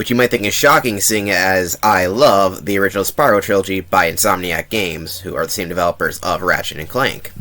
which you might think is shocking seeing as I love the original Spyro trilogy by Insomniac Games, who are the same developers of Ratchet and Clank,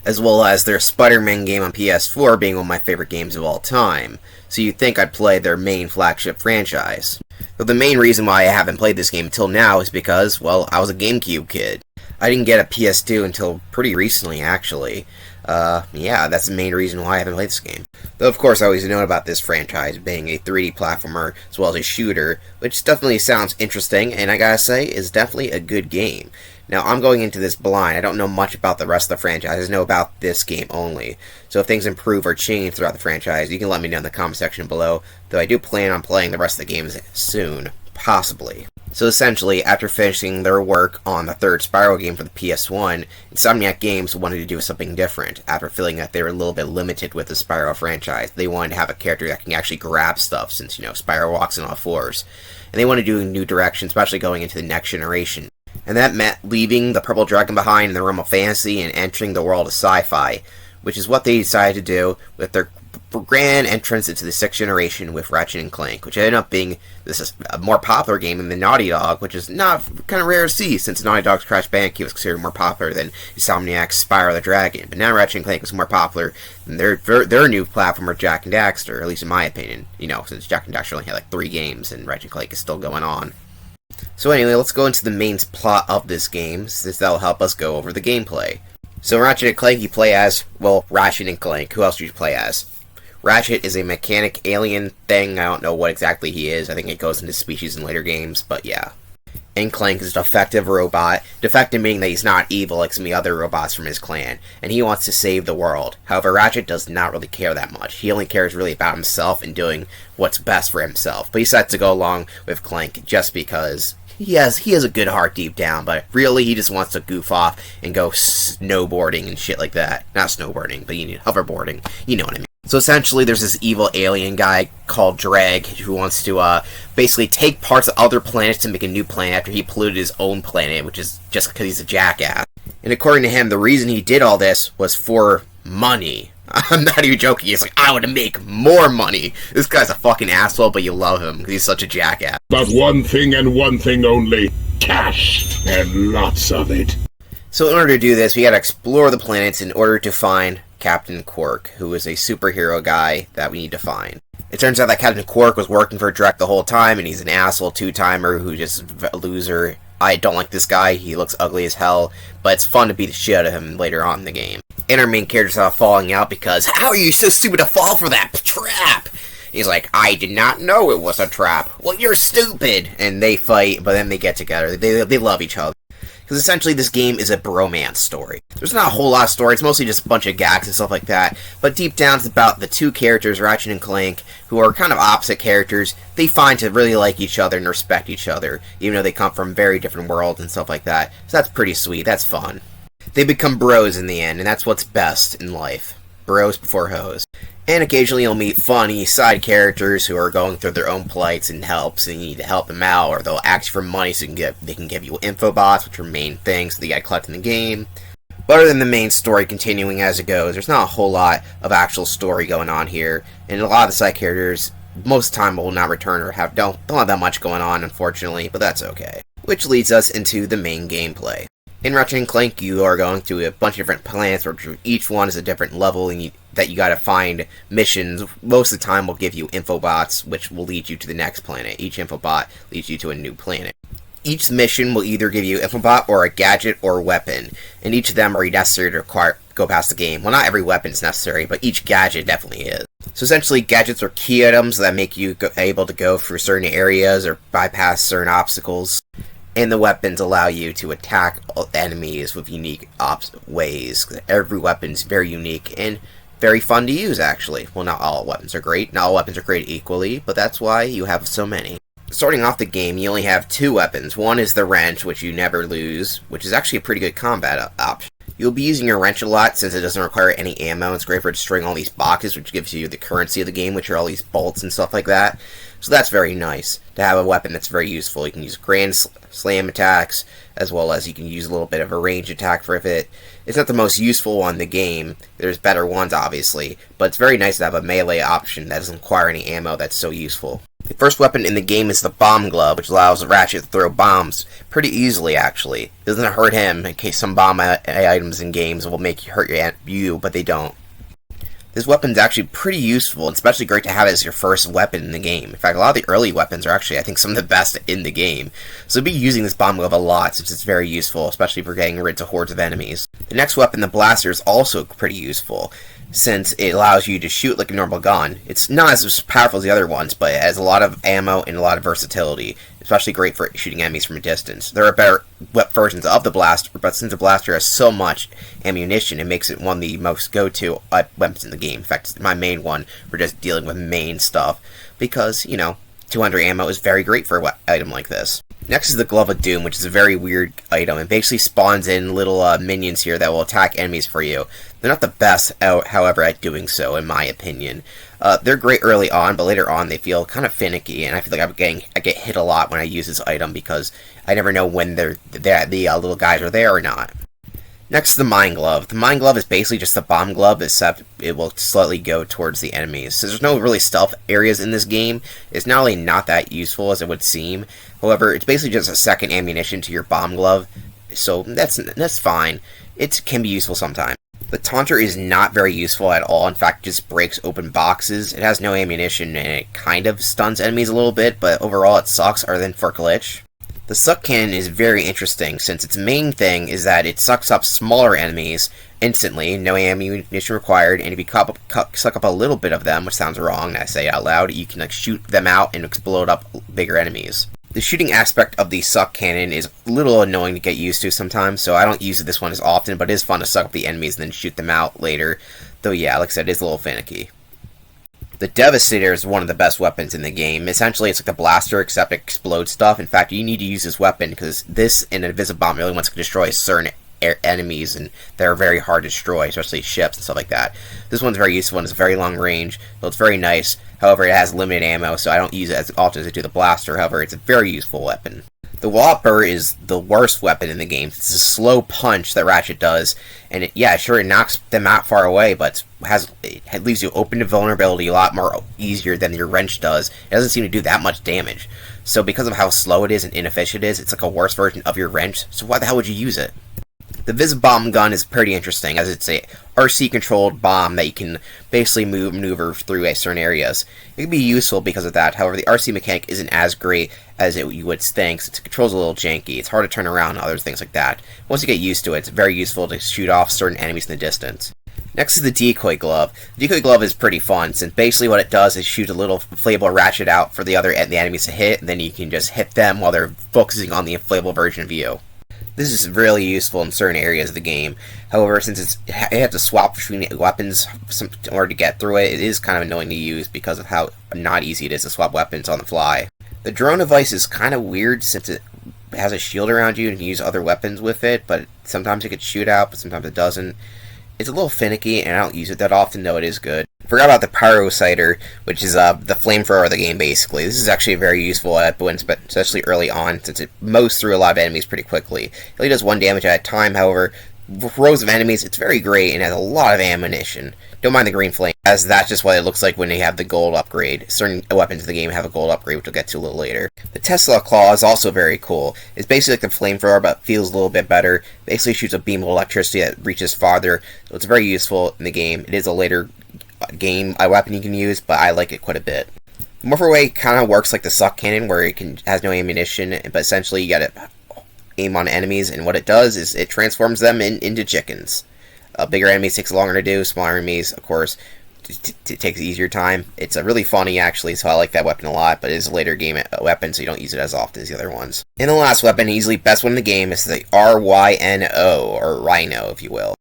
as well as their Spider-Man game on PS4 being one of my favorite games of all time, so you'd think I'd play their main flagship franchise. But the main reason why I haven't played this game until now is because, well, I was a GameCube kid. I didn't get a PS2 until pretty recently, actually. Yeah, that's the main reason why I haven't played this game. Though, of course, I always known about this franchise being a 3D platformer as well as a shooter, which definitely sounds interesting, and I gotta say, is definitely a good game. Now, I'm going into this blind. I don't know much about the rest of the franchise. I just know about this game only. So if things improve or change throughout the franchise, you can let me know in the comment section below, though I do plan on playing the rest of the games soon. Possibly. So essentially, after finishing their work on the third Spyro game for the PS1, Insomniac Games wanted to do something different. After feeling that they were a little bit limited with the Spyro franchise, they wanted to have a character that can actually grab stuff, since, Spyro walks on all fours. And they wanted to do a new direction, especially going into the next generation. And that meant leaving the Purple Dragon behind in the realm of fantasy and entering the world of sci-fi, which is what they decided to do with their grand entrance into the 6th generation with Ratchet and Clank, which ended up being a more popular game than the Naughty Dog, which is not kind of rare to see, since Naughty Dog's Crash Bandicoot was considered more popular than Insomniac's Spyro the Dragon. But now Ratchet and Clank was more popular than their new platformer, Jak and Daxter, at least in my opinion, since Jak and Daxter only had like 3 games and Ratchet and Clank is still going on. So anyway, let's go into the main plot of this game, since that'll help us go over the gameplay. So Ratchet and Clank, you play as, well, Ratchet and Clank. Who else do you play as? Ratchet is a mechanic alien thing. I don't know what exactly he is. I think it goes into species in later games, but yeah. And Clank is a defective robot. Defective meaning that he's not evil like some of the other robots from his clan, and he wants to save the world. However, Ratchet does not really care that much. He only cares really about himself and doing what's best for himself. But he decides to go along with Clank just because he has a good heart deep down, but really he just wants to goof off and go snowboarding and shit like that. Not snowboarding, but hoverboarding. You know what I mean. So essentially, there's this evil alien guy called Drag who wants to basically take parts of other planets to make a new planet after he polluted his own planet, which is just because he's a jackass. And according to him, the reason he did all this was for money. I'm not even joking. He's like, I want to make more money. This guy's a fucking asshole, but you love him because he's such a jackass. But one thing and one thing only: cash, and lots of it. So in order to do this, we gotta explore the planets in order to find Captain Quirk, who is a superhero guy that we need to find. It turns out that Captain Quirk was working for Drek the whole time, and he's an asshole two-timer who's just a loser. I don't like this guy. He looks ugly as hell, but it's fun to beat the shit out of him later on in the game. And our main character's all falling out because, how are you so stupid to fall for that trap? He's like, I did not know it was a trap. Well, you're stupid. And they fight, but then they get together. They love each other. Because essentially this game is a bromance story. There's not a whole lot of story, it's mostly just a bunch of gags and stuff like that, but deep down it's about the two characters, Ratchet and Clank, who are kind of opposite characters. They find to really like each other and respect each other, even though they come from very different worlds and stuff like that. So that's pretty sweet, that's fun. They become bros in the end, and that's what's best in life. Bros before hoes. And occasionally you'll meet funny side characters who are going through their own plights and helps, and you need to help them out, or they'll ask you for money so they can give you info bots, which are main things that you gotta collect in the game. But other than the main story continuing as it goes, there's not a whole lot of actual story going on here, and a lot of the side characters most of the time will not return or don't have that much going on, unfortunately, but that's okay. Which leads us into the main gameplay. In Ratchet and Clank, you are going through a bunch of different planets, where each one is a different level, and that you gotta find missions. Most of the time will give you infobots, which will lead you to the next planet. Each infobot leads you to a new planet. Each mission will either give you an infobot or a gadget or a weapon, and each of them are necessary to go past the game. Well, not every weapon is necessary, but each gadget definitely is. So essentially, gadgets are key items that make you able to go through certain areas or bypass certain obstacles. And the weapons allow you to attack enemies with unique ways. Every weapon is very unique and very fun to use, actually. Well, not all weapons are great. Not all weapons are created equally, but that's why you have so many. Starting off the game, you only have 2 weapons. One is the wrench, which you never lose, which is actually a pretty good combat option. You'll be using your wrench a lot since it doesn't require any ammo. It's great for destroying all these boxes, which gives you the currency of the game, which are all these bolts and stuff like that. So that's very nice to have a weapon that's very useful. You can use grand slam attacks, as well as you can use a little bit of a range attack for it. It's not the most useful one in the game. There's better ones, obviously, but it's very nice to have a melee option that doesn't require any ammo that's so useful. The The first weapon in the game is the bomb glove, which allows Ratchet to throw bombs pretty easily, actually. It doesn't hurt him, in case some bomb items in games will make you hurt you, but they don't. This weapon is actually pretty useful, and especially great to have as your first weapon in the game. In fact, a lot of the early weapons are actually, I think, some of the best in the game. So be using this bomb glove a lot, since it's very useful, especially for getting rid of hordes of enemies. The next weapon, the blaster, is also pretty useful, since it allows you to shoot like a normal gun. It's not as powerful as the other ones, but it has a lot of ammo and a lot of versatility. Especially great for shooting enemies from a distance. There are better versions of the blaster, but since the blaster has so much ammunition, it makes it one of the most go-to weapons in the game. In fact, it's my main one for just dealing with main stuff, because, 200 ammo is very great for an item like this. Next is the Glove of Doom, which is a very weird item. It basically spawns in little minions here that will attack enemies for you. They're not the best, however, at doing so, in my opinion. They're great early on, but later on they feel kind of finicky, and I feel like I get hit a lot when I use this item because I never know when the little guys are there or not. Next is the Mine Glove. The Mine Glove is basically just a bomb glove, except it will slightly go towards the enemies. So there's no really stealth areas in this game. It's not only not that useful as it would seem, however, it's basically just a second ammunition to your bomb glove, so that's fine. It can be useful sometimes. The Taunter is not very useful at all. In fact, it just breaks open boxes. It has no ammunition, and it kind of stuns enemies a little bit, but overall it sucks, other than for glitch. The Suck Cannon is very interesting, since its main thing is that it sucks up smaller enemies instantly, no ammunition required, and if you suck up a little bit of them, which sounds wrong, I say it out loud, you can shoot them out and explode up bigger enemies. The shooting aspect of the Suck Cannon is a little annoying to get used to sometimes, so I don't use this one as often, but it is fun to suck up the enemies and then shoot them out later, though yeah, like I said, it is a little finicky. The Devastator is one of the best weapons in the game. Essentially, it's like the blaster, except it explodes stuff. In fact, you need to use this weapon, because this and Invisibomb really wants to destroy certain enemies, and they're very hard to destroy, especially ships and stuff like that. This one's very useful, and it's very long range, so it's very nice. However, it has limited ammo, so I don't use it as often as I do the blaster. However, it's a very useful weapon. The Whopper is the worst weapon in the game. It's a slow punch that Ratchet does, and it knocks them out far away, but it leaves you open to vulnerability a lot more easier than your wrench does. It doesn't seem to do that much damage. So because of how slow it is and inefficient it is, it's like a worse version of your wrench, so why the hell would you use it? The Visibomb gun is pretty interesting, as it's a RC-controlled bomb that you can basically maneuver through certain areas. It can be useful because of that, however, the RC mechanic isn't as great as you would think, since it controls a little janky. It's hard to turn around and other things like that. Once you get used to it, it's very useful to shoot off certain enemies in the distance. Next is the Decoy Glove. The Decoy Glove is pretty fun, since basically what it does is shoot a little inflatable Ratchet out for the enemies to hit, and then you can just hit them while they're focusing on the inflatable version of you. This is really useful in certain areas of the game. However, since you have to swap between weapons in order to get through it, it is kind of annoying to use because of how not easy it is to swap weapons on the fly. The drone device is kind of weird since it has a shield around you and you can use other weapons with it, but sometimes it could shoot out, but sometimes it doesn't. It's a little finicky, and I don't use it that often, though it is good. I forgot about the Pyrociter, which is the flamethrower of the game, basically. This is actually a very useful weapon, especially early on, since it mows through a lot of enemies pretty quickly. It only does 1 damage at a time, however, with rows of enemies, it's very great and has a lot of ammunition. Don't mind the green flame, as that's just what it looks like when they have the gold upgrade. Certain weapons in the game have a gold upgrade, which we'll get to a little later. The Tesla Claw is also very cool. It's basically like the flamethrower, but feels a little bit better. Basically shoots a beam of electricity that reaches farther, so it's very useful in the game. It is a later game weapon you can use, but I like it quite a bit. The Morpher Way kind of works like the Suck Cannon, where it has no ammunition, but essentially you gotta aim on enemies, and what it does is it transforms them into chickens. Bigger enemies takes longer to do, smaller enemies, of course, it takes easier time. It's really funny, actually, so I like that weapon a lot, but it is a later game weapon, so you don't use it as often as the other ones. And the last weapon, easily best one in the game, is the RYNO, or Rhino, if you will.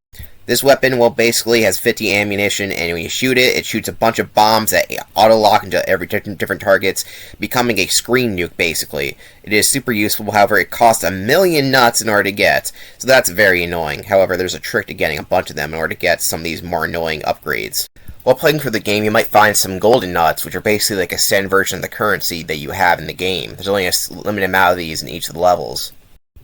This weapon, basically has 50 ammunition, and when you shoot it, it shoots a bunch of bombs that auto-lock into every different targets, becoming a screen nuke, basically. It is super useful, however, it costs 1,000,000 nuts in order to get, so that's very annoying. However, there's a trick to getting a bunch of them in order to get some of these more annoying upgrades. While playing through the game, you might find some golden nuts, which are basically like a standard version of the currency that you have in the game. There's only a limited amount of these in each of the levels.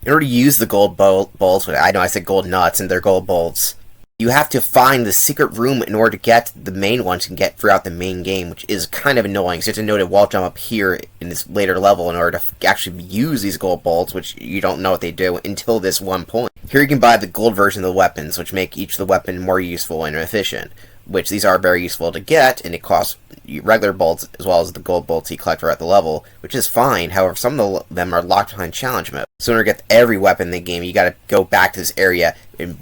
In order to use the gold bolts, I know I said gold nuts, and they're gold bolts. You have to find the secret room in order to get the main ones you can get throughout the main game, which is kind of annoying. So you have to know to wall jump up here in this later level in order to actually use these gold bolts, which you don't know what they do until this one point. Here you can buy the gold version of the weapons, which make each of the weapon more useful and efficient, which these are very useful to get, and it costs regular bolts as well as the gold bolts you collect throughout the level, which is fine. However, some of them are locked behind challenge mode. So in order to get every weapon in the game, you gotta go back to this area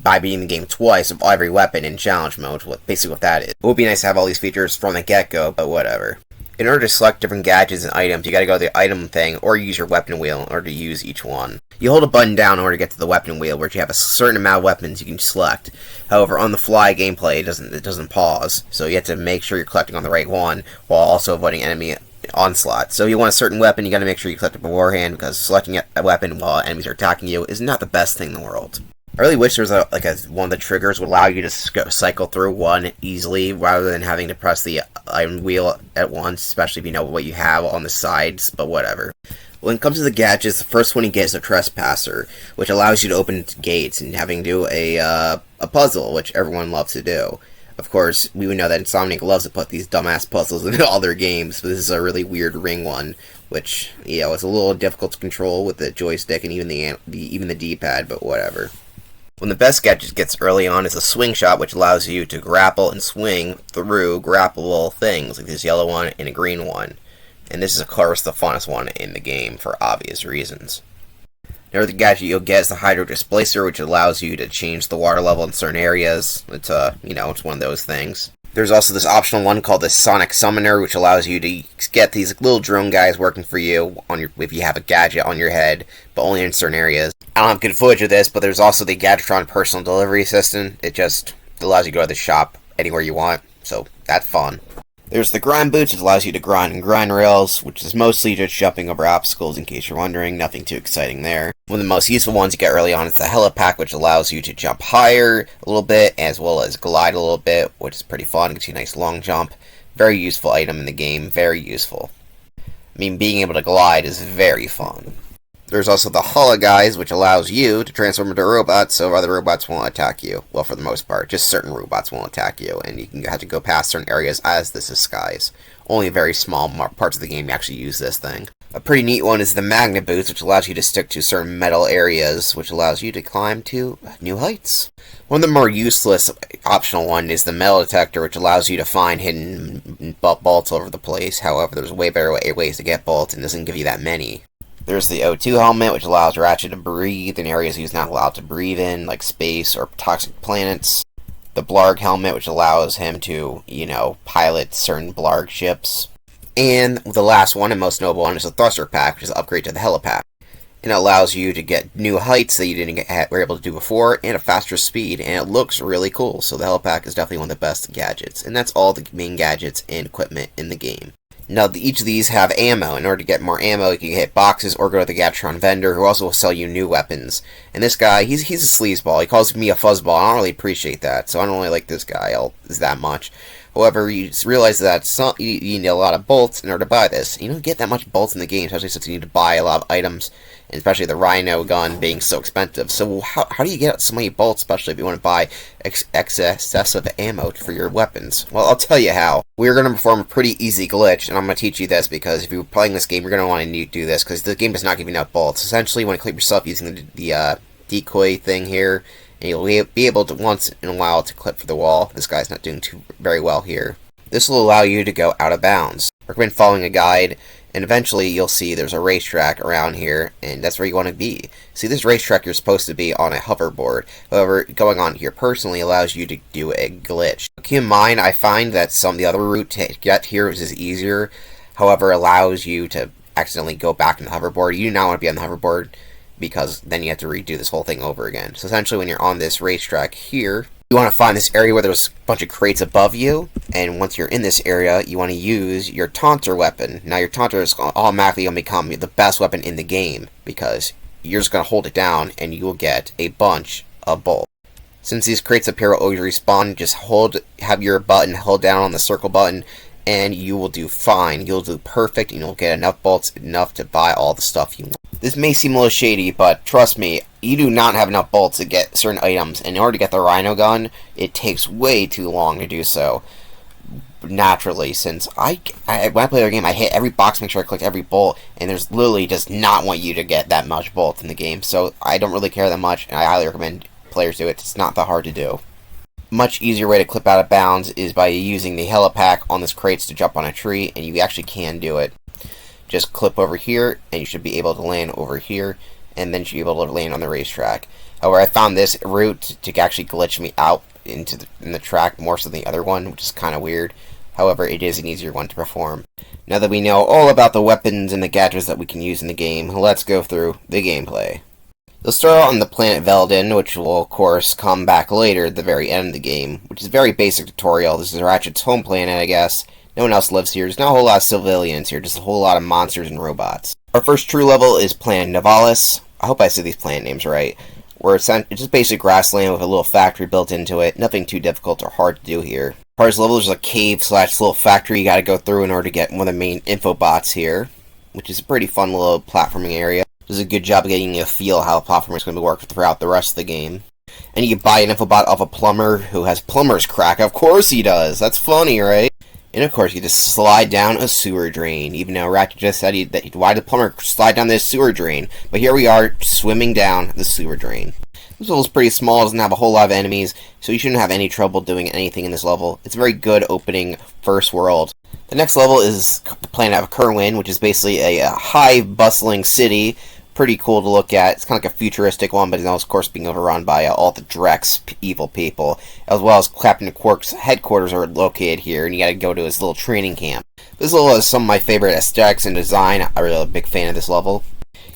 by beating the game twice of every weapon in challenge mode, basically what that is. It would be nice to have all these features from the get-go, but whatever. In order to select different gadgets and items, you gotta go to the item thing, or use your weapon wheel in order to use each one. You hold a button down in order to get to the weapon wheel, where you have a certain amount of weapons you can select. However, on the fly gameplay, it doesn't pause, so you have to make sure you're collecting on the right one, while also avoiding enemy onslaught. So if you want a certain weapon, you gotta make sure you collect it beforehand, because selecting a weapon while enemies are attacking you is not the best thing in the world. I really wish there was one of the triggers would allow you to cycle through one easily, rather than having to press the item wheel at once, especially if you know what you have on the sides, but whatever. When it comes to the gadgets, the first one you get is a Trespasser, which allows you to open gates and having to do a puzzle, which everyone loves to do. Of course, we would know that Insomniac loves to put these dumbass puzzles in all their games, but this is a really weird ring one, which, is a little difficult to control with the joystick and even the D-pad, but whatever. One of the best gadgets gets early on is a swing shot, which allows you to grapple and swing through grappleable things, like this yellow one and a green one. And this is, of course, the funnest one in the game, for obvious reasons. Another gadget you'll get is the Hydro Displacer, which allows you to change the water level in certain areas. It's, it's one of those things. There's also this optional one called the Sonic Summoner, which allows you to get these little drone guys working for you if you have a gadget on your head, but only in certain areas. I don't have good footage of this, but there's also the Gadgetron Personal Delivery Assistant. It just allows you to go to the shop anywhere you want, so that's fun. There's the Grind Boots, which allows you to grind and grind rails, which is mostly just jumping over obstacles, in case you're wondering. Nothing too exciting there. One of the most useful ones you get early on is the Helipack, which allows you to jump higher a little bit, as well as glide a little bit, which is pretty fun. It gives you a nice long jump. Very useful item in the game. Very useful. I mean, being able to glide is very fun. There's also the Hologuise, which allows you to transform into robots, so other robots won't attack you. Well, for the most part, just certain robots won't attack you, and you can have to go past certain areas as this disguise. Only very small parts of the game you actually use this thing. A pretty neat one is the Magnet Boots, which allows you to stick to certain metal areas, which allows you to climb to new heights. One of the more useless optional one is the Metal Detector, which allows you to find hidden bolts all over the place. However, there's way better ways to get bolts, and doesn't give you that many. There's the O2 helmet, which allows Ratchet to breathe in areas he's not allowed to breathe in, like space or toxic planets. The Blarg helmet, which allows him to, pilot certain Blarg ships. And the last one, and most notable one, is the Thruster Pack, which is an upgrade to the Helipack. And it allows you to get new heights that you were able to do before, and a faster speed, and it looks really cool. So the Helipack is definitely one of the best gadgets. And that's all the main gadgets and equipment in the game. Now, each of these have ammo. In order to get more ammo, you can hit boxes or go to the Gadgetron vendor, who also will sell you new weapons. And this guy, he's a sleazeball. He calls me a fuzzball. I don't really appreciate that, so I don't really like this guy that much. However, you just realize that you need a lot of bolts in order to buy this. You don't get that much bolts in the game, especially since you need to buy a lot of items, and especially the Rhino gun being so expensive. So how do you get so many bolts, especially if you want to buy excessive ammo for your weapons? Well, I'll tell you how. We're going to perform a pretty easy glitch, and I'm going to teach you this, because if you're playing this game, you're going to want to do this, because the game does not give you enough bolts. Essentially, you want to clip yourself using the decoy thing here, and you'll be able to, once in a while, to clip for the wall. This guy's not doing very well here. This will allow you to go out of bounds. Recommend following a guide, and eventually you'll see there's a racetrack around here, and that's where you want to be. See, this racetrack, you're supposed to be on a hoverboard. However, going on here personally allows you to do a glitch. Keep in mind, I find that the other route to get here is easier. However, allows you to accidentally go back in the hoverboard. You do not want to be on the hoverboard, because then you have to redo this whole thing over again. So essentially, when you're on this racetrack here, you want to find this area where there's a bunch of crates above you, and once you're in this area, you want to use your Taunter weapon. Now, your Taunter is automatically going to become the best weapon in the game, because you're just going to hold it down, and you will get a bunch of bolts. Since these crates up here will always respawn, just have your button held down on the circle button, and you will do fine. You'll do perfect, and you'll get enough bolts, enough to buy all the stuff you want. This may seem a little shady, but trust me, you do not have enough bolts to get certain items, and in order to get the Rhino gun, it takes way too long to do so. Naturally, since when I play the game, I hit every box, make sure I collect every bolt, and there's literally does not want you to get that much bolts in the game, so I don't really care that much, and I highly recommend players do it. It's not that hard to do. Much easier way to clip out of bounds is by using the helipack on this crates to jump on a tree, and you actually can do it. Just clip over here, and you should be able to land over here, and then you should be able to land on the racetrack. However, I found this route to actually glitch me out in the track more so than the other one, which is kind of weird. However, it is an easier one to perform. Now that we know all about the weapons and the gadgets that we can use in the game, let's go through the gameplay. Let's start on the planet Veldin, which will of course come back later at the very end of the game, which is a very basic tutorial. This is Ratchet's home planet, I guess. No one else lives here. There's not a whole lot of civilians here, just a whole lot of monsters and robots. Our first true level is Planet Nivalis. I hope I said these planet names right. Where it's just basic grassland with a little factory built into it. Nothing too difficult or hard to do here. As far as level, there's a cave / little factory you gotta go through in order to get one of the main info bots here, which is a pretty fun little platforming area. Does a good job of getting you a feel how the platforming is going to work throughout the rest of the game. And you can buy an infobot off a plumber who has plumber's crack. Of course he does. That's funny, right? And of course you just slide down a sewer drain. Even though Ratchet just said why did the plumber slide down this sewer drain? But here we are, swimming down the sewer drain. This level is pretty small, doesn't have a whole lot of enemies, so you shouldn't have any trouble doing anything in this level. It's a very good opening first world. The next level is the planet of Kerwin, which is basically a high bustling city. Pretty cool to look at. It's kind of like a futuristic one, but it's of course being overrun by all the Drex evil people, as well as Captain Quark's headquarters are located here, and you gotta go to his little training camp. This level has some of my favorite aesthetics and design. I'm really a big fan of this level.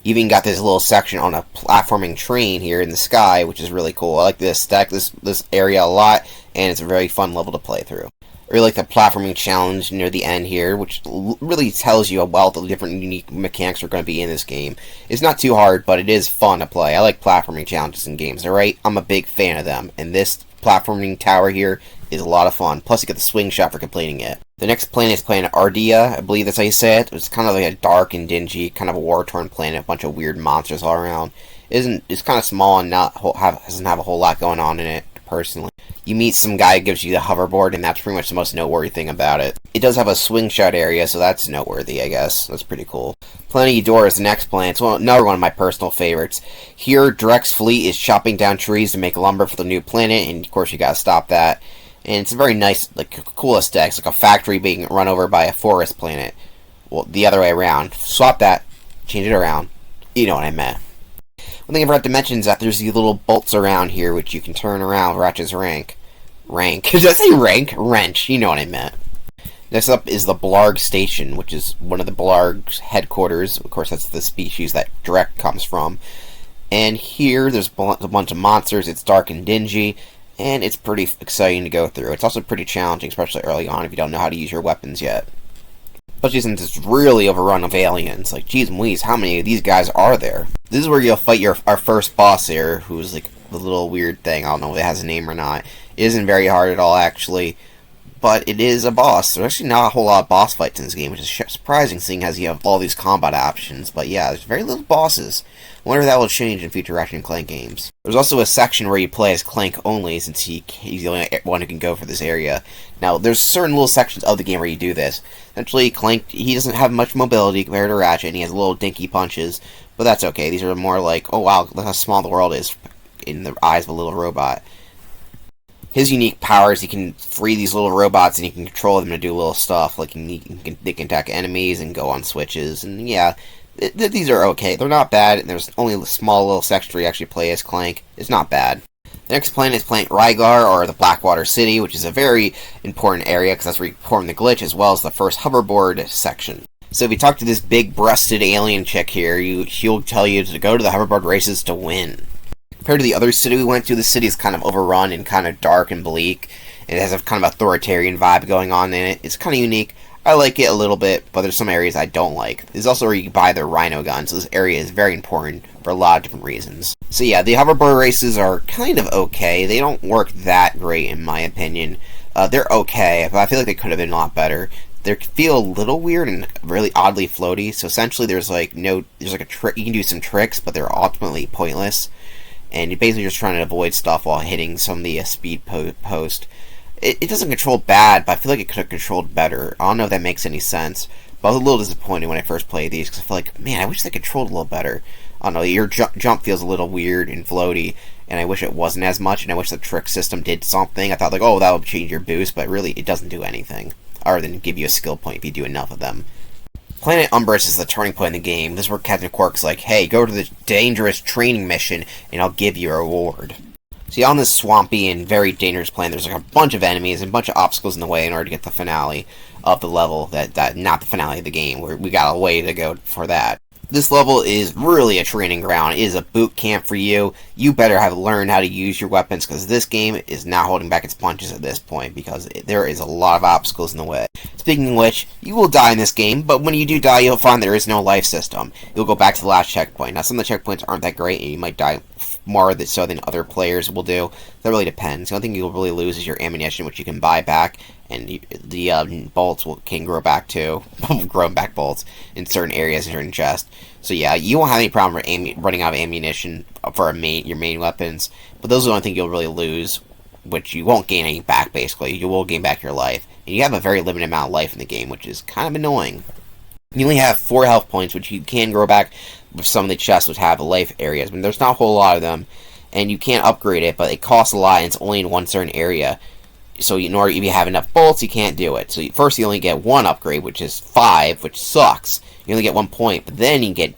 You even got this little section on a platforming train here in the sky, which is really cool. I like the aesthetic, this area a lot, and it's a very fun level to play through. I really like the platforming challenge near the end here, which really tells you about the different unique mechanics are going to be in this game. It's not too hard, but it is fun to play. I like platforming challenges in games, alright? I'm a big fan of them, and this platforming tower here is a lot of fun. Plus, you get the swing shot for completing it. The next planet is Planet Ardea, I believe that's how you say it. It's kind of like a dark and dingy, kind of a war-torn planet, a bunch of weird monsters all around. It's kind of small and doesn't have a whole lot going on in it, personally. You meet some guy who gives you the hoverboard, and that's pretty much the most noteworthy thing about it. It does have a swing shot area, so that's noteworthy, I guess. That's pretty cool. Planet Eudora is the next planet. It's another one of my personal favorites. Here, Drek's fleet is chopping down trees to make lumber for the new planet, and of course you gotta stop that. And it's a very nice, cool aesthetic. It's like a factory being run over by a forest planet. Well, the other way around. Swap that, change it around. You know what I meant. One thing I forgot to mention is that there's these little bolts around here which you can turn around with Ratchet's rank. Did I say rank? Wrench. You know what I meant. Next up is the Blarg Station, which is one of the Blarg's headquarters. Of course, that's the species that Drek comes from. And here, there's a bunch of monsters. It's dark and dingy, and it's pretty exciting to go through. It's also pretty challenging, especially early on if you don't know how to use your weapons yet. Especially since it's really overrun of aliens. Like, geez Louise, how many of these guys are there? This is where you'll fight our first boss here, who's like the little weird thing. I don't know if it has a name or not. It isn't very hard at all, actually. But it is a boss. There's actually not a whole lot of boss fights in this game, which is surprising, seeing as you have all these combat options. But yeah, there's very little bosses. I wonder if that will change in future Ratchet and Clank games. There's also a section where you play as Clank only, since he's the only one who can go for this area. Now, there's certain little sections of the game where you do this. Essentially, Clank, he doesn't have much mobility compared to Ratchet, and he has little dinky punches. But that's okay. These are more like, oh wow, look how small the world is in the eyes of a little robot. His unique powers, he can free these little robots and he can control them to do little stuff. Like, they can attack enemies and go on switches. And yeah, these are okay. They're not bad. And there's only a small little section where you actually play as Clank. It's not bad. The next planet is Planet Rygar, or the Blackwater City, which is a very important area because that's where you perform the glitch, as well as the first hoverboard section. So if you talk to this big-breasted alien chick here, she'll tell you to go to the hoverboard races to win. Compared to the other city we went to, the city is kind of overrun and kind of dark and bleak. It has a kind of authoritarian vibe going on in it. It's kind of unique. I like it a little bit, but there's some areas I don't like. This is also where you can buy the Rhino gun, so this area is very important for a lot of different reasons. So yeah, the hoverboard races are kind of okay. They don't work that great in my opinion. They're okay, but I feel like they could have been a lot better. they feel a little weird and really oddly floaty. So essentially, there's like a trick. You can do some tricks, but they're ultimately pointless. And you're basically just trying to avoid stuff while hitting some of the speed post. It doesn't control bad, but I feel like it could have controlled better. I don't know if that makes any sense. But I was a little disappointed when I first played these because I feel like, man, I wish they controlled a little better. I don't know, your jump feels a little weird and floaty, and I wish it wasn't as much, and I wish the trick system did something. I thought, like, oh, that would change your boost, but really, it doesn't do anything, other than give you a skill point if you do enough of them. Planet Umbris is the turning point in the game. This is where Captain Quark's like, hey, go to the dangerous training mission, and I'll give you a reward. See, on this swampy and very dangerous planet, there's like a bunch of enemies and a bunch of obstacles in the way in order to get the finale of the level, that not the finale of the game, where we got a way to go for that. This level is really a training ground. It is a boot camp for you. You better have learned how to use your weapons, because this game is not holding back its punches at this point, because there is a lot of obstacles in the way. Speaking of which, you will die in this game, but when you do die, you'll find there is no life system. You'll go back to the last checkpoint. Now, some of the checkpoints aren't that great, and you might die more so than other players will do. That really depends. The only thing you'll really lose is your ammunition, which you can buy back, and the bolts can grow back too. Grown back bolts in certain areas in certain chests. So yeah, you won't have any problem running out of ammunition for your main weapons, but those are the only thing you'll really lose, which you won't gain any back, basically. You will gain back your life. And you have a very limited amount of life in the game, which is kind of annoying. You only have 4 health points, which you can grow back with some of the chests which have life areas. I mean, there's not a whole lot of them, and you can't upgrade it, but it costs a lot, and it's only in one certain area. So in order, if you have enough bolts, you can't do it. So first you only get 1 upgrade, which is 5, which sucks. You only get 1 point, but then you get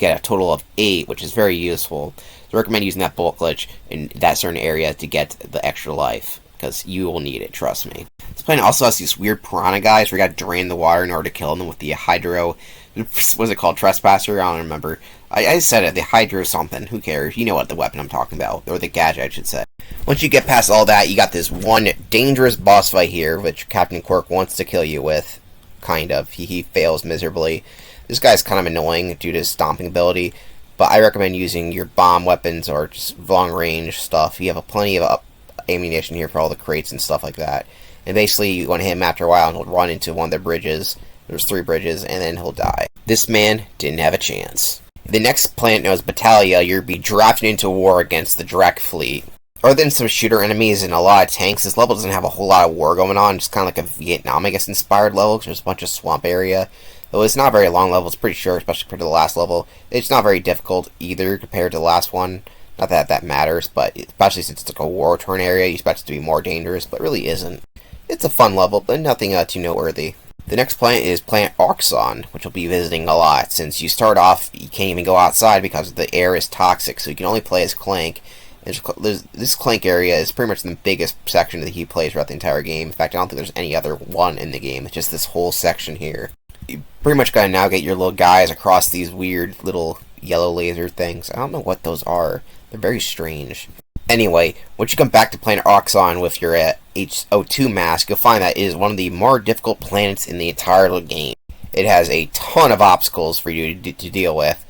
a total of 8, which is very useful. So I recommend using that bolt glitch in that certain area to get the extra life, because you will need it, trust me. This planet also has these weird piranha guys where you gotta drain the water in order to kill them with the hydro... What's it called? Trespasser? I don't remember. I said it. The hydro something. Who cares? You know what the weapon I'm talking about. Or the gadget, I should say. Once you get past all that, you got this one dangerous boss fight here, which Captain Quark wants to kill you with. Kind of. He fails miserably. This guy's kind of annoying due to his stomping ability, but I recommend using your bomb weapons or just long-range stuff. You have plenty of ammunition here for all the crates and stuff like that. And basically, you want to hit him after a while, and he'll run into one of the bridges. There's 3 bridges, and then he'll die. This man didn't have a chance. The next planet known as Battaglia, you'll be drafted into war against the Drek fleet. Other than some shooter enemies and a lot of tanks, this level doesn't have a whole lot of war going on. It's kind of like a Vietnam, I guess, inspired level, because there's a bunch of swamp area. Though it's not a very long level, it's pretty short, especially compared to the last level. It's not very difficult either compared to the last one. Not that that matters, but especially since it's like a war-torn area, you expect it to be more dangerous, but it really isn't. It's a fun level, but nothing too noteworthy. The next planet is Planet Oxon, which we'll be visiting a lot, since you start off, you can't even go outside because the air is toxic, so you can only play as Clank. This Clank area is pretty much the biggest section that he plays throughout the entire game. In fact, I don't think there's any other one in the game, it's just this whole section here. You pretty much gotta navigate your little guys across these weird little yellow laser things. I don't know what those are. They're very strange. Anyway, once you come back to Planet Oxon with your HO2 mask, you'll find that it is one of the more difficult planets in the entire game. It has a ton of obstacles for you to deal with,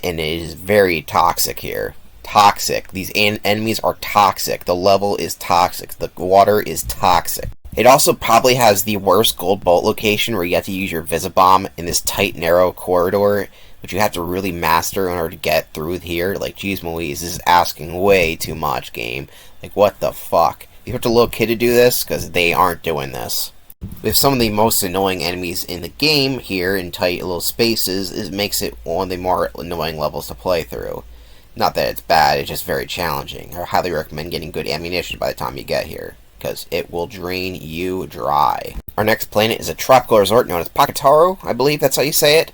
and it is very toxic here. Toxic. These enemies are toxic. The level is toxic. The water is toxic. It also probably has the worst gold bolt location where you have to use your Visibomb in this tight, narrow corridor, which you have to really master in order to get through here. Like, geez Louise, this is asking way too much, game. Like, what the fuck? You have a little kid to do this? Because they aren't doing this. With some of the most annoying enemies in the game here in tight little spaces, it makes it one of the more annoying levels to play through. Not that it's bad, it's just very challenging. I highly recommend getting good ammunition by the time you get here, because it will drain you dry. Our next planet is a tropical resort known as Pakataro, I believe that's how you say it,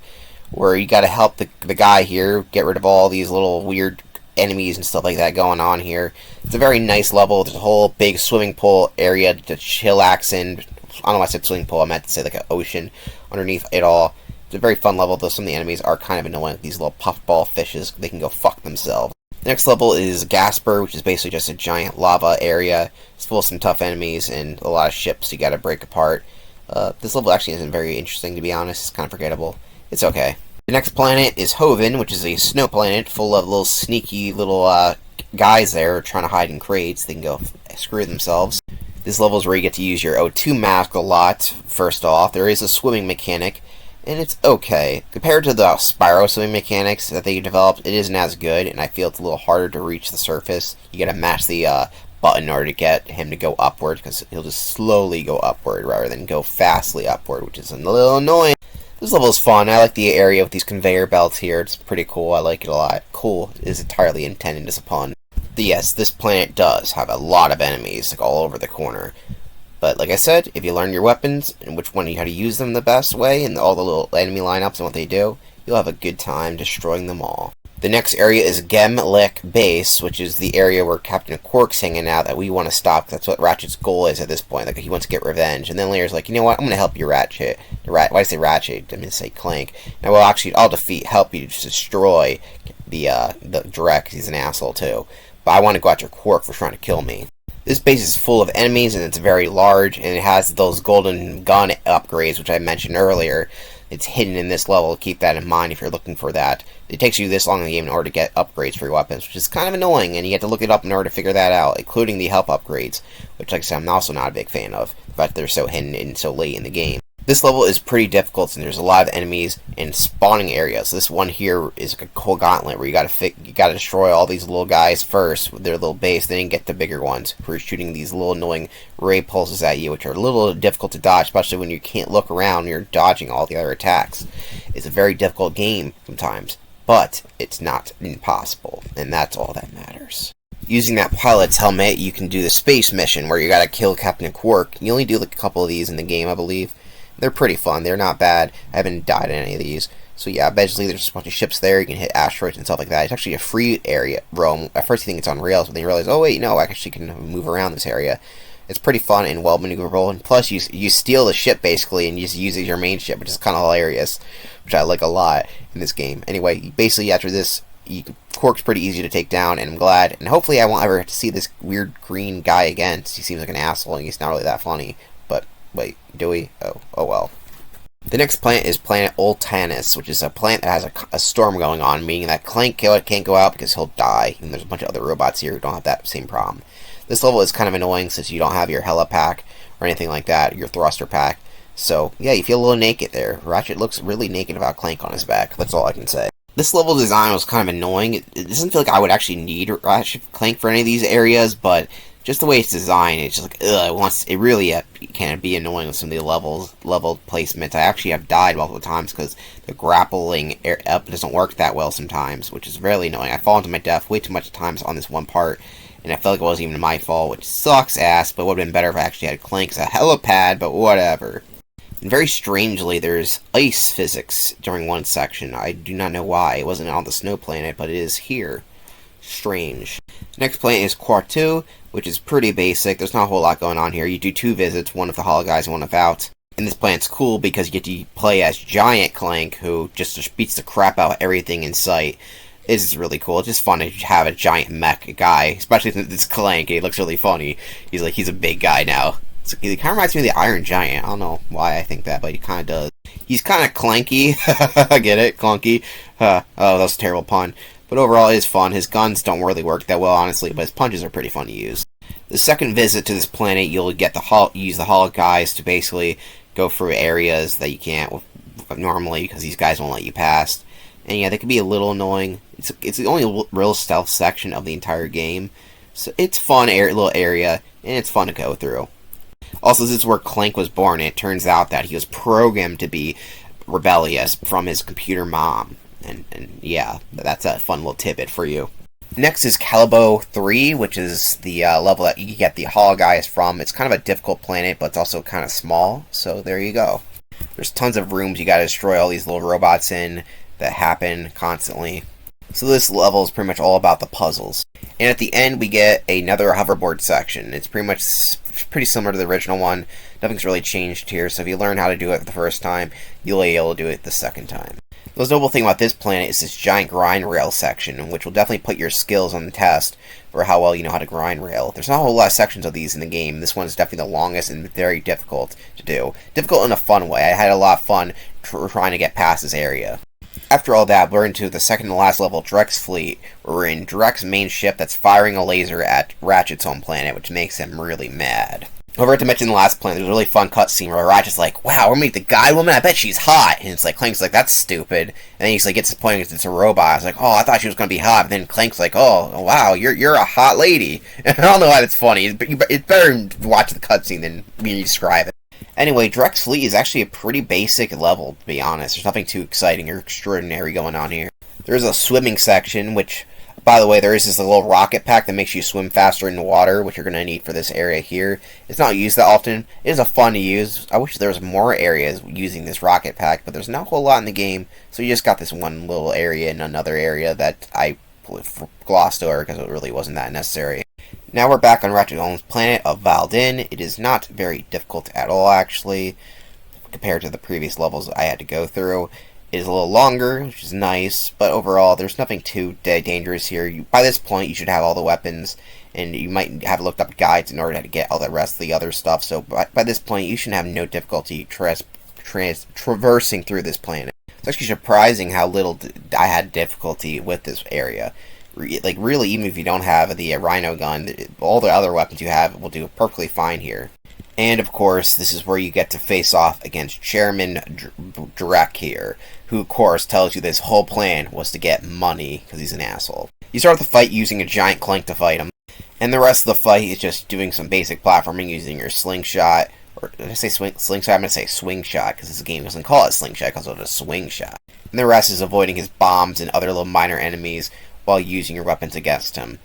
where you gotta help the guy here get rid of all these little weird enemies and stuff like that going on here. It's a very nice level. There's a whole big swimming pool area to chillax in. I don't know why I said swimming pool, I meant to say like an ocean underneath it all. It's a very fun level, though some of the enemies are kind of annoying. These little puffball fishes, they can go fuck themselves. The next level is Gasper, which is basically just a giant lava area. It's full of some tough enemies and a lot of ships you gotta break apart. This level actually isn't very interesting, to be honest. It's kind of forgettable. It's okay. The next planet is Hoven, which is a snow planet full of little sneaky little guys there trying to hide in crates. They can go screw themselves. This level is where you get to use your O2 mask a lot. First off, there is a swimming mechanic, and it's okay. Compared to the Spyro swimming mechanics that they developed, it isn't as good, and I feel it's a little harder to reach the surface. You gotta mash the button in order to get him to go upward, because he'll just slowly go upward rather than go fastly upward, which is a little annoying. This level is fun. I like the area with these conveyor belts here. It's pretty cool. I like it a lot. Cool is entirely intended as a pun. But yes, this planet does have a lot of enemies, like all over the corner. But like I said, if you learn your weapons and which one you how to use them the best way, and all the little enemy lineups and what they do, you'll have a good time destroying them all. The next area is Gemlick Base, which is the area where Captain Quark's hanging out that we want to stop. That's what Ratchet's goal is at this point. Like, he wants to get revenge. And then later's like, you know what? I'm going to help you, Ratchet. Why did I say Ratchet? I mean to say Clank. Now, well, actually, I'll help you to destroy the Drek. He's an asshole, too. But I want to go after Quark for trying to kill me. This base is full of enemies, and it's very large, and it has those golden gun upgrades, which I mentioned earlier. It's hidden in this level. Keep that in mind if you're looking for that. It takes you this long in the game in order to get upgrades for your weapons, which is kind of annoying, and you have to look it up in order to figure that out, including the health upgrades, which, like I said, I'm also not a big fan of, but they're so hidden and so late in the game. This level is pretty difficult, and there's a lot of enemies and spawning areas. This one here is like a whole gauntlet where you gotta destroy all these little guys first with their little base, then you get the bigger ones who are shooting these little annoying ray pulses at you, which are a little difficult to dodge, especially when you can't look around and you're dodging all the other attacks. It's a very difficult game sometimes, but it's not impossible, and that's all that matters. Using that pilot's helmet, you can do the space mission where you gotta kill Captain Quark. You only do like a couple of these in the game, I believe. They're pretty fun. They're not bad. I haven't died in any of these. So yeah, eventually there's a bunch of ships there. You can hit asteroids and stuff like that. It's actually a free area, roam. At first you think it's on rails, but then you realize, oh wait, no, I actually can move around this area. It's pretty fun and well maneuverable. And plus, you steal the ship basically, and you just use it as your main ship, which is kind of hilarious, which I like a lot in this game. Anyway, basically after this, Quark's pretty easy to take down, and I'm glad. And hopefully I won't ever have to see this weird green guy again. He seems like an asshole, and he's not really that funny. But wait, do we? Oh well. The next planet is planet Ultanus, which is a planet that has a storm going on, meaning that Clank can't go out because he'll die, and there's a bunch of other robots here who don't have that same problem. This level is kind of annoying since you don't have your heli pack or anything like that, your thruster pack. So, yeah, you feel a little naked there. Ratchet looks really naked without Clank on his back. That's all I can say. This level design was kind of annoying. It doesn't feel like I would actually need Ratchet Clank for any of these areas, but just the way it's designed, it's just like, it really can be annoying with some of the level placements. I actually have died multiple times because the grappling up doesn't work that well sometimes, which is really annoying. I fall into my death way too much times on this one part, and I felt like it wasn't even my fault, which sucks ass, but would have been better if I actually had Clank as a helipad, but whatever. And very strangely, there's ice physics during one section. I do not know why. It wasn't on the snow planet, but it is here. Strange. Next planet is Quartu, which is pretty basic. There's not a whole lot going on here. You do 2 visits, one of the holo guys and one without. And this planet's cool because you get to play as Giant Clank, who just beats the crap out of everything in sight. It's really cool. It's just fun to have a giant mech guy, especially since it's Clank. He looks really funny. He's a big guy now. He kind of reminds me of the Iron Giant. I don't know why I think that, but he kind of does. He's kind of clanky. I get it, clunky. Oh, that was a terrible pun. But overall, it is fun. His guns don't really work that well, honestly, but his punches are pretty fun to use. The second visit to this planet, you'll get use the holo guys to basically go through areas that you can't normally because these guys won't let you pass. And yeah, they can be a little annoying. It's the only real stealth section of the entire game, so it's fun little area, and it's fun to go through. Also, this is where Clank was born, and it turns out that he was programmed to be rebellious from his computer mom. And yeah, that's a fun little tidbit for you. Next is Calibo 3, which is the level that you get the holo guys from. It's kind of a difficult planet, but it's also kind of small, so there you go. There's tons of rooms you gotta destroy all these little robots in that happen constantly. So this level is pretty much all about the puzzles. And at the end, we get another hoverboard section. It's pretty similar to the original one. Nothing's really changed here, so if you learn how to do it the first time, you'll be able to do it the second time. The most notable thing about this planet is this giant grind rail section, which will definitely put your skills on the test for how well you know how to grind rail. There's not a whole lot of sections of these in the game. This one is definitely the longest and very difficult to do. Difficult in a fun way. I had a lot of fun trying to get past this area. After all that, we're into the second to last level, Drek's fleet, where we're in Drek's main ship that's firing a laser at Ratchet's home planet, which makes him really mad. I forgot to mention the last plan, there's a really fun cutscene where Ratchet's like, wow, we're gonna meet the guy woman, I bet she's hot. And it's like, Clank's like, that's stupid. And then he's like, gets to the point it's a robot. I was like, oh, I thought she was gonna be hot. But then Clank's like, oh, wow, you're a hot lady. And I don't know why that's funny. It's better to watch the cutscene than me describe it. Anyway, Drek's Fleet is actually a pretty basic level, to be honest. There's nothing too exciting or extraordinary going on here. There's a swimming section, which, by the way, there is this little rocket pack that makes you swim faster in the water, which you're going to need for this area here. It's not used that often. It is a fun to use. I wish there was more areas using this rocket pack, but there's not a whole lot in the game, so you just got this one little area and another area that I glossed over because it really wasn't that necessary. Now we're back on Ratchet & Clank's planet of Valdin. It is not very difficult at all, actually, compared to the previous levels I had to go through. It is a little longer, which is nice, but overall, there's nothing too dangerous here. By this point, you should have all the weapons, and you might have looked up guides in order to get all the rest of the other stuff, so by this point, you should have no difficulty traversing through this planet. It's actually surprising how little I had difficulty with this area. Like, really, even if you don't have the Rhino gun, all the other weapons you have will do perfectly fine here. And, of course, this is where you get to face off against Chairman Drek here, who, of course, tells you this whole plan was to get money, because he's an asshole. You start the fight using a giant Clank to fight him, and the rest of the fight is just doing some basic platforming using your slingshot, or did I say slingshot? I'm going to say swing shot, because this game doesn't call it slingshot, it calls it a swing shot. And the rest is avoiding his bombs and other little minor enemies while using your weapons against him.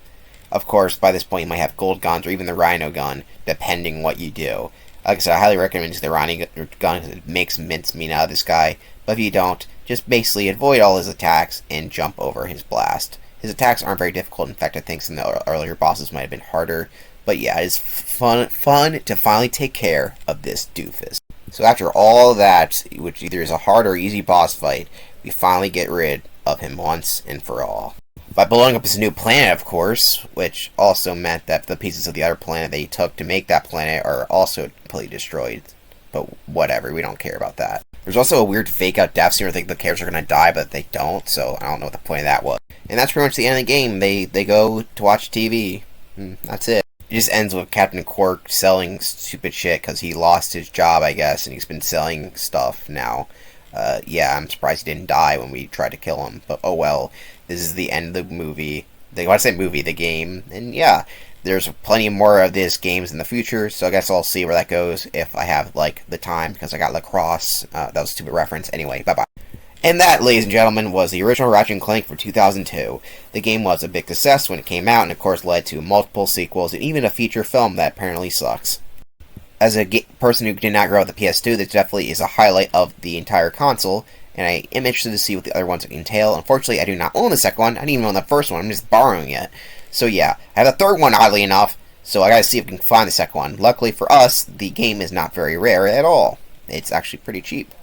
Of course, by this point you might have gold guns or even the Rhino gun, depending what you do. Like I said, I highly recommend the Rhino gun because it makes mincemeat out of this guy, but if you don't, just basically avoid all his attacks and jump over his blast. His attacks aren't very difficult. In fact, I think some of the earlier bosses might have been harder, but yeah, it's fun to finally take care of this doofus. So after all that, which either is a hard or easy boss fight, we finally get rid of him once and for all. By blowing up his new planet, of course, which also meant that the pieces of the other planet that he took to make that planet are also completely destroyed. But whatever, we don't care about that. There's also a weird fake-out death scene where I think the characters are going to die, but they don't, so I don't know what the point of that was. And that's pretty much the end of the game. They go to watch TV. That's it. It just ends with Captain Quark selling stupid shit because he lost his job, I guess, and he's been selling stuff now. Yeah, I'm surprised he didn't die when we tried to kill him, but oh well. This is the end of the movie. The game. And yeah, there's plenty more of these games in the future, so I guess I'll see where that goes if I have, like, the time, because I got lacrosse. That was a stupid reference. Anyway, bye-bye. And that, ladies and gentlemen, was the original Ratchet & Clank for 2002. The game was a big success when it came out, and of course led to multiple sequels, and even a feature film that apparently sucks. As a person who did not grow up with the PS2, this definitely is a highlight of the entire console, and I am interested to see what the other ones entail. Unfortunately, I do not own the second one. I didn't even own the first one. I'm just borrowing it. So yeah, I have a third one, oddly enough, so I gotta see if we can find the second one. Luckily for us, the game is not very rare at all. It's actually pretty cheap.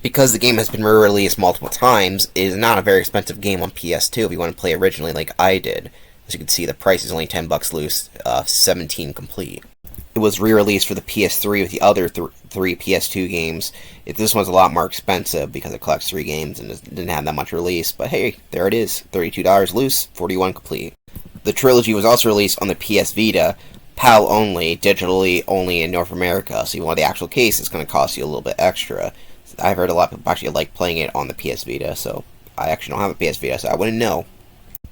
Because the game has been re-released multiple times, it is not a very expensive game on PS2 if you want to play originally like I did. As you can see, the price is only $10 loose, 17 complete. It was re-released for the PS3 with the other three PS2 games. This one's a lot more expensive because it collects 3 games and didn't have that much release. But hey, there it is. $32 loose, 41 complete. The trilogy was also released on the PS Vita, PAL only, digitally only in North America. So you want the actual case, it's going to cost you a little bit extra. I've heard a lot of people actually like playing it on the PS Vita, so I actually don't have a PS Vita, so I wouldn't know.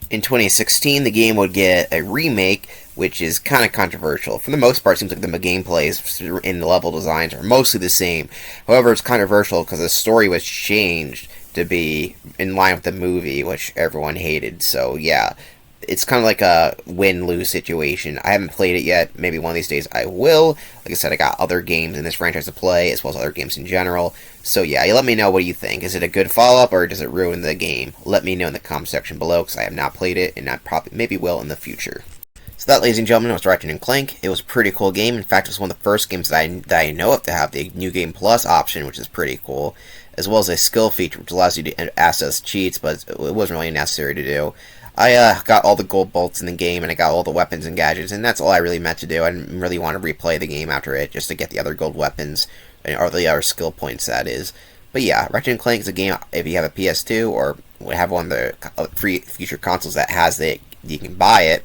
In 2016, the game would get a remake, which is kind of controversial. For the most part, it seems like the gameplays and the level designs are mostly the same. However, it's controversial because the story was changed to be in line with the movie, which everyone hated. So, yeah, it's kind of like a win-lose situation. I haven't played it yet. Maybe one of these days I will. Like I said, I got other games in this franchise to play, as well as other games in general. So yeah, you let me know what you think. Is it a good follow-up, or does it ruin the game? Let me know in the comment section below, because I have not played it, and I maybe will in the future. So that, ladies and gentlemen, was Ratchet & Clank. It was a pretty cool game. In fact, it was one of the first games that I know of to have the New Game Plus option, which is pretty cool, as well as a skill feature, which allows you to access cheats, but it wasn't really necessary to do. I got all the gold bolts in the game, and I got all the weapons and gadgets, and that's all I really meant to do. I didn't really want to replay the game after it, just to get the other gold weapons, or the other skill points, that is. But yeah, Ratchet & Clank is a game, if you have a PS2, or have one of the free future consoles that has it, you can buy it.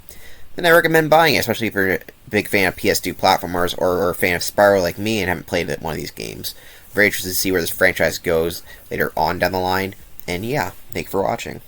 then I recommend buying it, especially if you're a big fan of PS2 platformers or a fan of Spyro like me and haven't played one of these games. Very interested to see where this franchise goes later on down the line. And yeah, thank you for watching.